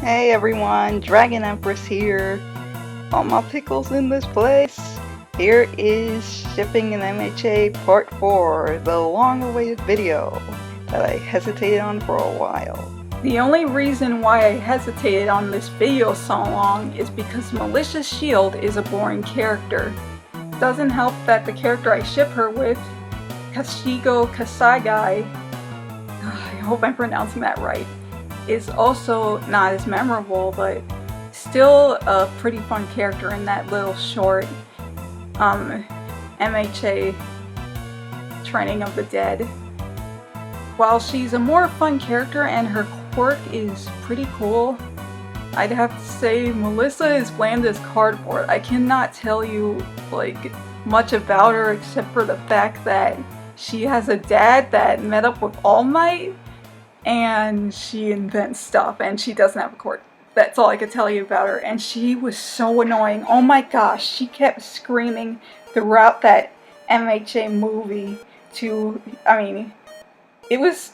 Hey everyone, Dragon Empress here. All my pickles in this place. Here is Shipping in MHA Part 4, the long-awaited video that I hesitated on for a while. The only reason why I hesitated on this video so long is because Malicious Shield is a boring character. Doesn't help that the character I ship her with, Kashigo Kasagai, I hope I'm pronouncing that right, is also not as memorable, but still a pretty fun character in that little short MHA Training of the Dead. While she's a more fun character and her quirk is pretty cool, I'd have to say Melissa is bland as cardboard. I cannot tell you much about her except for the fact that she has a dad that met up with All Might and she invents stuff and she doesn't have a quirk. That's all I could tell you about her, and she was so annoying. Oh my gosh, she kept screaming throughout that MHA movie it was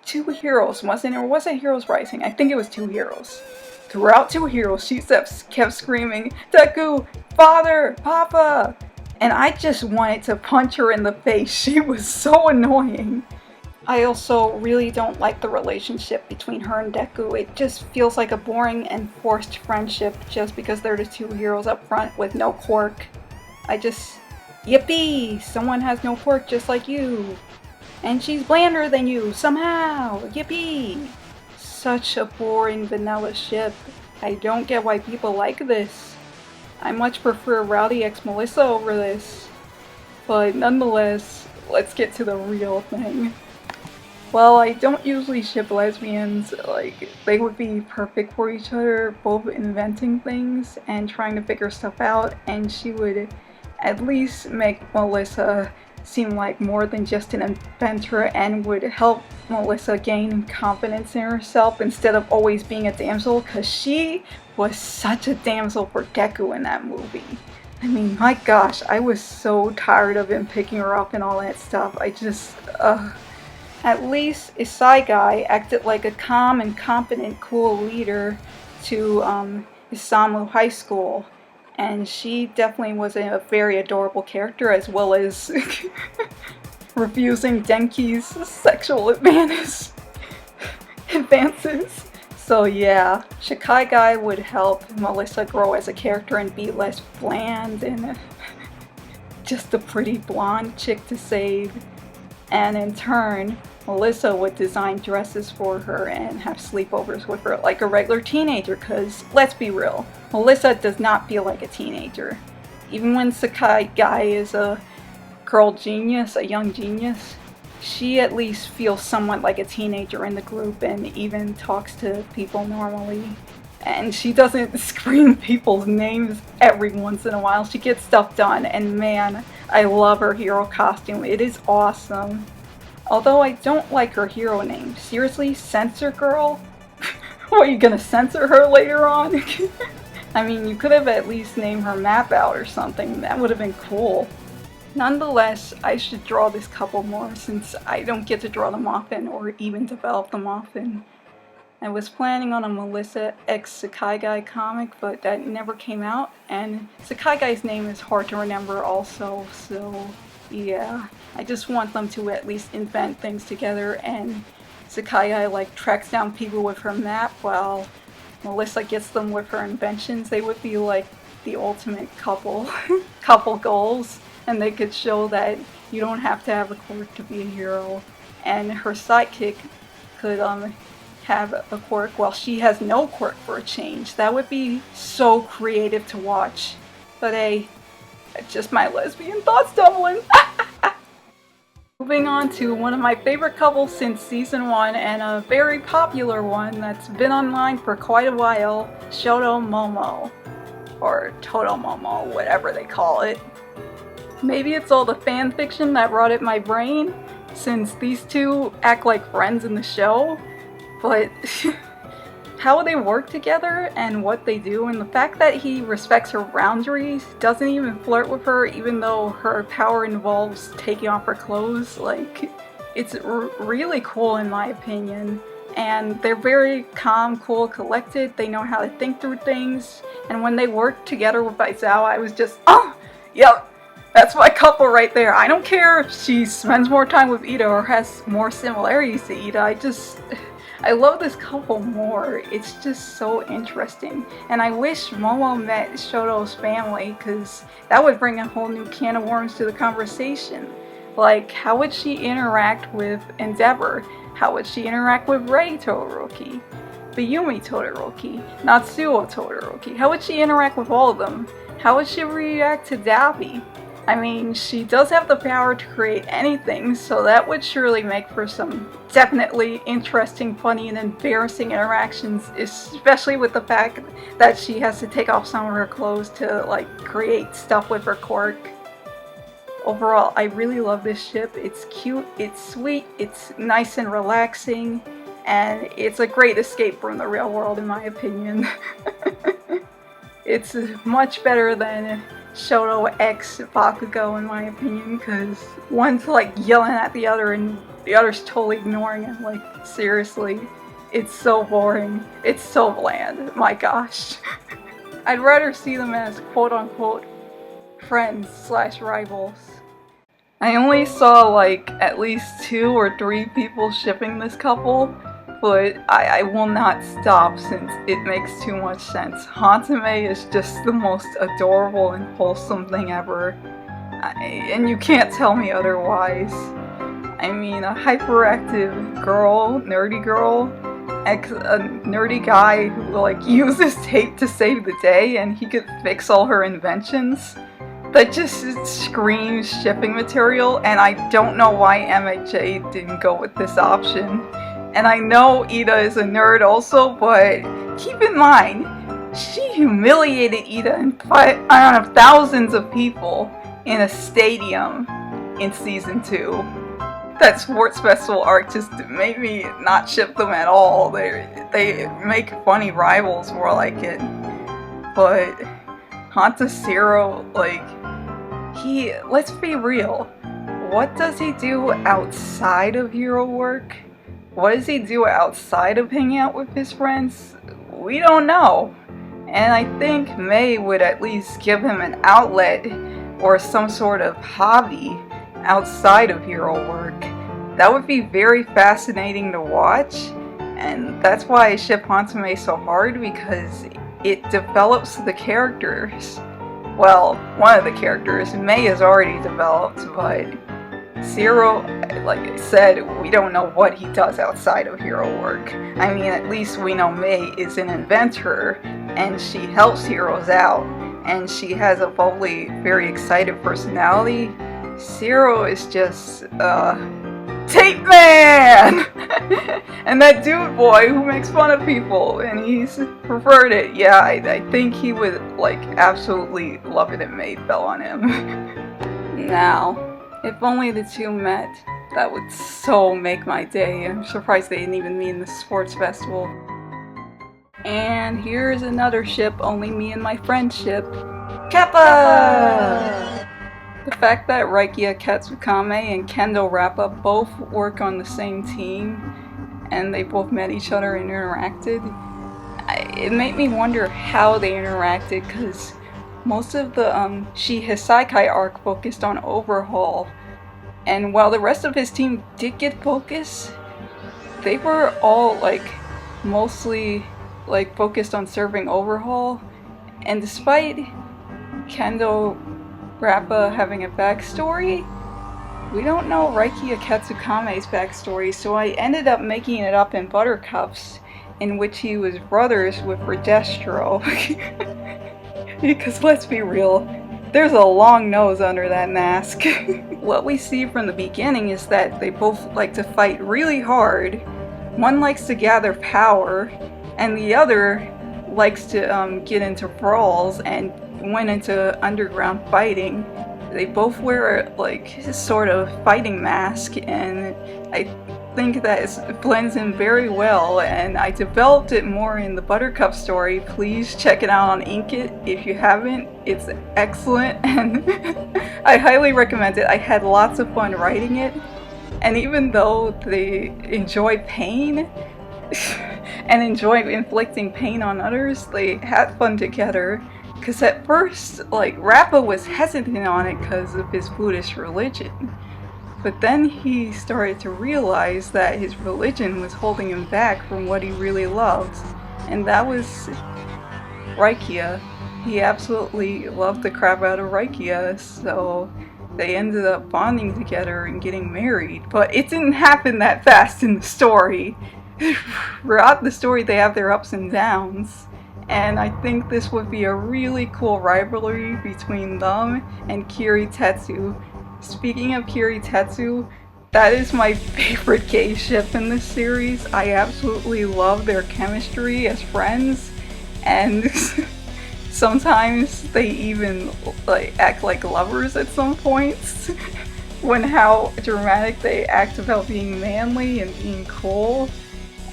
Two Heroes, wasn't it? Or was it Heroes Rising? I think it was Two Heroes. Throughout Two Heroes, she kept screaming, Deku, Father, Papa! And I just wanted to punch her in the face. She was so annoying. I also really don't like the relationship between her and Deku. It just feels like a boring and forced friendship just because they're the two heroes up front with no quirk. Yippee! Someone has no quirk just like you. And she's blander than you, somehow! Yippee! Such a boring vanilla ship. I don't get why people like this. I much prefer Rowdy X Melissa over this. But nonetheless, let's get to the real thing. Well, I don't usually ship lesbians. They would be perfect for each other, both inventing things and trying to figure stuff out, and she would at least make Melissa seem like more than just an inventor and would help Melissa gain confidence in herself instead of always being a damsel, because she was such a damsel for Deku in that movie. I mean, my gosh, I was so tired of him picking her up and all that stuff. At least Isagai acted like a calm and competent, cool leader to Isamu High School. And she definitely was a very adorable character, as well as refusing Denki's sexual advances. So yeah, Shikai Guy would help Melissa grow as a character and be less bland and just a pretty blonde chick to save. And in turn, Melissa would design dresses for her and have sleepovers with her like a regular teenager, because let's be real, Melissa does not feel like a teenager. Even when Sakai Guy is a girl genius, a young genius, she at least feels somewhat like a teenager in the group and even talks to people normally. And she doesn't scream people's names every once in a while. She gets stuff done, and man, I love her hero costume. It is awesome. Although I don't like her hero name. Seriously, Censor Girl? What, are you gonna censor her later on? I mean, you could have at least named her Map Out or something. That would have been cool. Nonetheless, I should draw this couple more since I don't get to draw them often or even develop them often. I was planning on a Melissa x Sakai Guy comic, but that never came out, and Sakai Guy's name is hard to remember also, so yeah. I just want them to at least invent things together, and Sakai Guy tracks down people with her map while Melissa gets them with her inventions. They would be like the ultimate couple goals, and they could show that you don't have to have a quirk to be a hero, and her sidekick could have a quirk while she has no quirk for a change. That would be so creative to watch. But hey, it's just my lesbian thoughts stumbling. Moving on to one of my favorite couples since season 1 and a very popular one that's been online for quite a while, Shoto Momo. Or Toto Momo, whatever they call it. Maybe it's all the fan fiction that rotted my brain, since these two act like friends in the show. But how they work together and what they do, and the fact that he respects her boundaries, doesn't even flirt with her even though her power involves taking off her clothes, it's really cool in my opinion. and they're very calm, cool, collected. They know how to think through things, and when they work together with Aizawa, I was just, oh, yep, that's my couple right there. I don't care if she spends more time with Ida or has more similarities to Ida. I love this couple more. It's just so interesting. And I wish Momo met Shoto's family, because that would bring a whole new can of worms to the conversation. Like, how would she interact with Endeavor? How would she interact with Rei Todoroki? Bayumi Todoroki? Natsuo Todoroki? How would she interact with all of them? How would she react to Dabi? I mean, she does have the power to create anything, so that would surely make for some definitely interesting, funny, and embarrassing interactions, especially with the fact that she has to take off some of her clothes to, like, create stuff with her quirk. Overall, I really love this ship. It's cute, it's sweet, it's nice and relaxing, and it's a great escape from the real world, in my opinion. It's much better than Shoto X Bakugo, in my opinion, because one's like yelling at the other and the other's totally ignoring him. Like, seriously, it's so boring. It's so bland. My gosh. I'd rather see them as quote-unquote friends / rivals. I only saw like at least 2 or 3 people shipping this couple, but I will not stop since it makes too much sense. Hantame is just the most adorable and wholesome thing ever, and you can't tell me otherwise. I mean, a hyperactive girl, nerdy girl, a nerdy guy who like uses tape to save the day and he could fix all her inventions. That just screams shipping material, and I don't know why MHA didn't go with this option. And I know Ida is a nerd also, but keep in mind, she humiliated Ida in front of thousands of people in a stadium in season 2. That sports festival arc just made me not ship them at all. They make funny rivals more like it. But Hanta Zero, like, let's be real. What does he do outside of hero work? What does he do outside of hanging out with his friends? We don't know. And I think Mei would at least give him an outlet or some sort of hobby outside of hero work. That would be very fascinating to watch, and that's why I ship Hantame so hard, because it develops the characters. Well, one of the characters, Mei, is already developed, but Zero, like I said, we don't know what he does outside of hero work. I mean, at least we know Mei is an inventor, and she helps heroes out, and she has a bubbly, very excited personality. Zero is just, Tape Man! And that dude boy who makes fun of people, and he's preferred it. Yeah, I think he would, like, absolutely love it if Mei fell on him. Now, if only the two met, that would so make my day. I'm surprised they didn't even meet in the sports festival. And here's another ship only me and my friend ship. Kappa! The fact that Raikia Katsukame and Kendo Rappa both work on the same team, and they both met each other and interacted, it made me wonder how they interacted, because most of the Shihisaikai arc focused on Overhaul, and while the rest of his team did get focus, they were all like mostly like focused on serving Overhaul. And despite Kendo Rappa having a backstory, we don't know Raikia Katsukame's backstory, so I ended up making it up in Buttercups, in which he was brothers with Redestro. Because let's be real, there's a long nose under that mask. What we see from the beginning is that they both like to fight really hard. One likes to gather power, and the other likes to get into brawls and went into underground fighting. They both wear like this sort of fighting mask, and I think that it blends in very well, and I developed it more in the Buttercup story. Please check it out on Inkit if you haven't. It's excellent, and I highly recommend it. I had lots of fun writing it, and even though they enjoy pain, and enjoyed inflicting pain on others, they had fun together. Because at first, like, Rappa was hesitant on it because of his Buddhist religion. But then he started to realize that his religion was holding him back from what he really loved. And that was Raikia. He absolutely loved the crap out of Raikia, so they ended up bonding together and getting married. But it didn't happen that fast in the story. Throughout the story they have their ups and downs. And I think this would be a really cool rivalry between them and Kiri Tetsu. Speaking of Kiri Tetsu, that is my favorite gay ship in this series. I absolutely love their chemistry as friends, and sometimes they even act like lovers at some points. When how dramatic they act about being manly and being cool.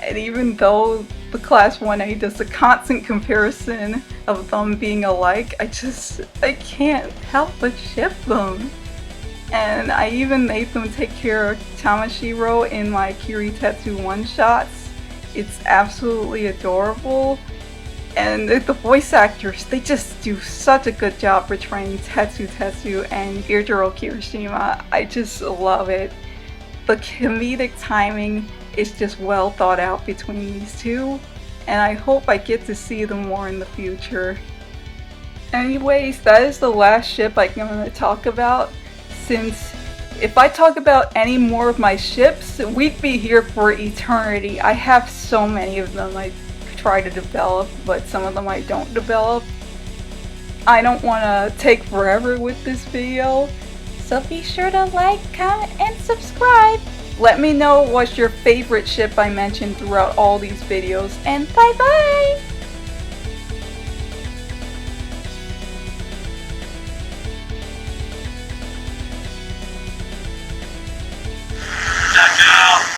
And even though the Class 1A does a constant comparison of them being alike, I can't help but ship them. And I even made them take care of Tamashiro in my Kiri Tetsu one-shots. It's absolutely adorable. And the voice actors, they just do such a good job portraying Tetsu and Gyojiro Kirishima. I just love it. The comedic timing is just well thought out between these two, and I hope I get to see them more in the future. Anyways, that is the last ship I'm going to talk about, since if I talk about any more of my ships, we'd be here for eternity. I have so many of them I try to develop, but some of them I don't develop. I don't want to take forever with this video, so be sure to like, comment, and subscribe. Let me know what's your favorite ship I mentioned throughout all these videos, and bye bye!